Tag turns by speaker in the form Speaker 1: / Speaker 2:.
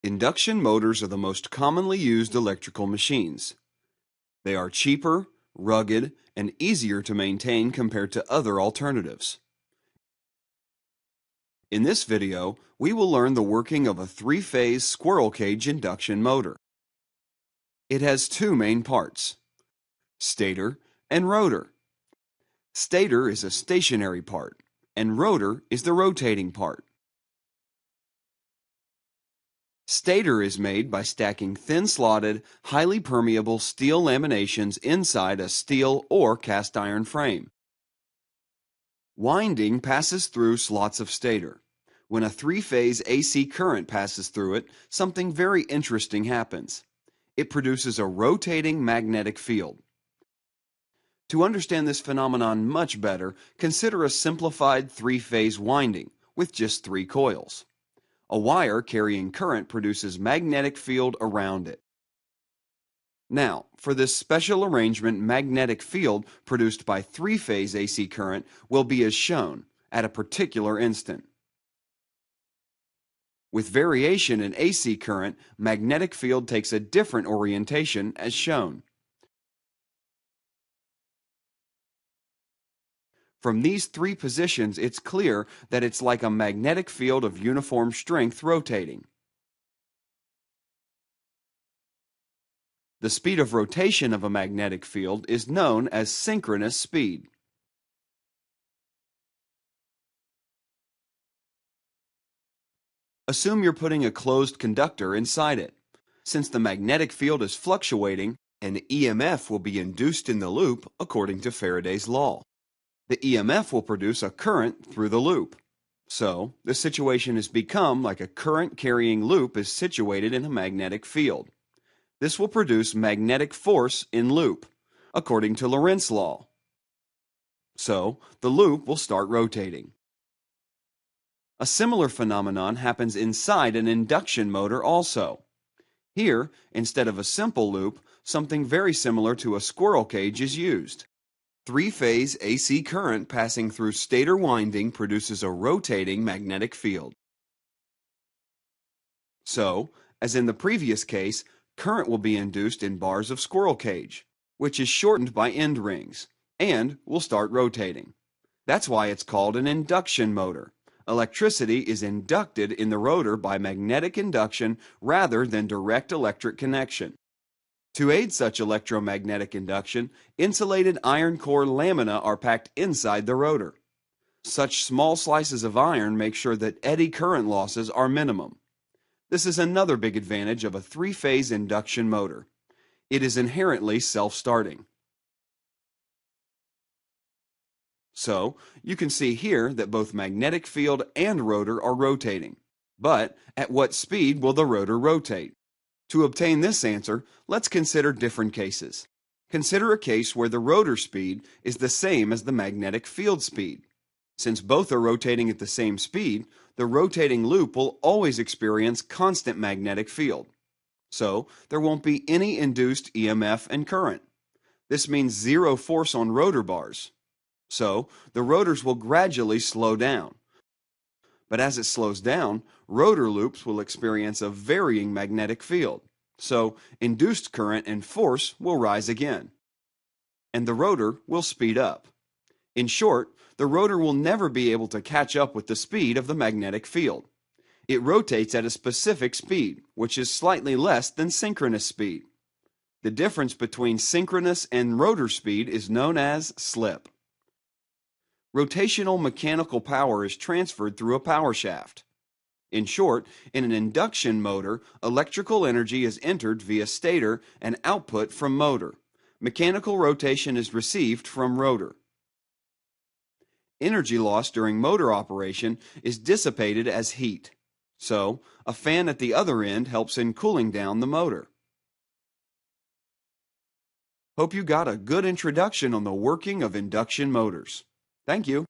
Speaker 1: Induction motors are the most commonly used electrical machines. They are cheaper, rugged, and easier to maintain compared to other alternatives. In this video, we will learn the working of a three-phase squirrel cage induction motor. It has two main parts: stator and rotor. Stator is a stationary part, and rotor is the rotating part. Stator is made by stacking thin-slotted, highly permeable steel laminations inside a steel or cast iron frame. Winding passes through slots of stator. When a three-phase AC current passes through it, something very interesting happens. It produces a rotating magnetic field. To understand this phenomenon much better, consider a simplified three-phase winding with just 3 coils. A wire carrying current produces magnetic field around it. Now, for this special arrangement, magnetic field produced by three-phase AC current will be as shown at a particular instant. With variation in AC current, magnetic field takes a different orientation as shown. From these 3 positions, it's clear that it's like a magnetic field of uniform strength rotating. The speed of rotation of a magnetic field is known as synchronous speed. Assume you're putting a closed conductor inside it. Since the magnetic field is fluctuating, an EMF will be induced in the loop according to Faraday's law. The EMF will produce a current through the loop. So, the situation has become like a current-carrying loop is situated in a magnetic field. This will produce magnetic force in loop, according to Lorentz law. So, the loop will start rotating. A similar phenomenon happens inside an induction motor also. Here, instead of a simple loop, something very similar to a squirrel cage is used. Three-phase AC current passing through stator winding produces a rotating magnetic field. So, as in the previous case, current will be induced in bars of squirrel cage, which is shortened by end rings, and will start rotating. That's why it's called an induction motor. Electricity is inducted in the rotor by magnetic induction rather than direct electric connection. To aid such electromagnetic induction, insulated iron core lamina are packed inside the rotor. Such small slices of iron make sure that eddy current losses are minimum. This is another big advantage of a three-phase induction motor. It is inherently self-starting. So, you can see here that both magnetic field and rotor are rotating. But at what speed will the rotor rotate? To obtain this answer, let's consider different cases. Consider a case where the rotor speed is the same as the magnetic field speed. Since both are rotating at the same speed, the rotating loop will always experience constant magnetic field. So, there won't be any induced EMF and current. This means zero force on rotor bars. So, the rotors will gradually slow down. But as it slows down, rotor loops will experience a varying magnetic field. So, induced current and force will rise again. And the rotor will speed up. In short, the rotor will never be able to catch up with the speed of the magnetic field. It rotates at a specific speed, which is slightly less than synchronous speed. The difference between synchronous and rotor speed is known as slip. Rotational mechanical power is transferred through a power shaft. In short, in an induction motor, electrical energy is entered via stator and output from motor. Mechanical rotation is received from rotor. Energy loss during motor operation is dissipated as heat. So, a fan at the other end helps in cooling down the motor. Hope you got a good introduction on the working of induction motors. Thank you.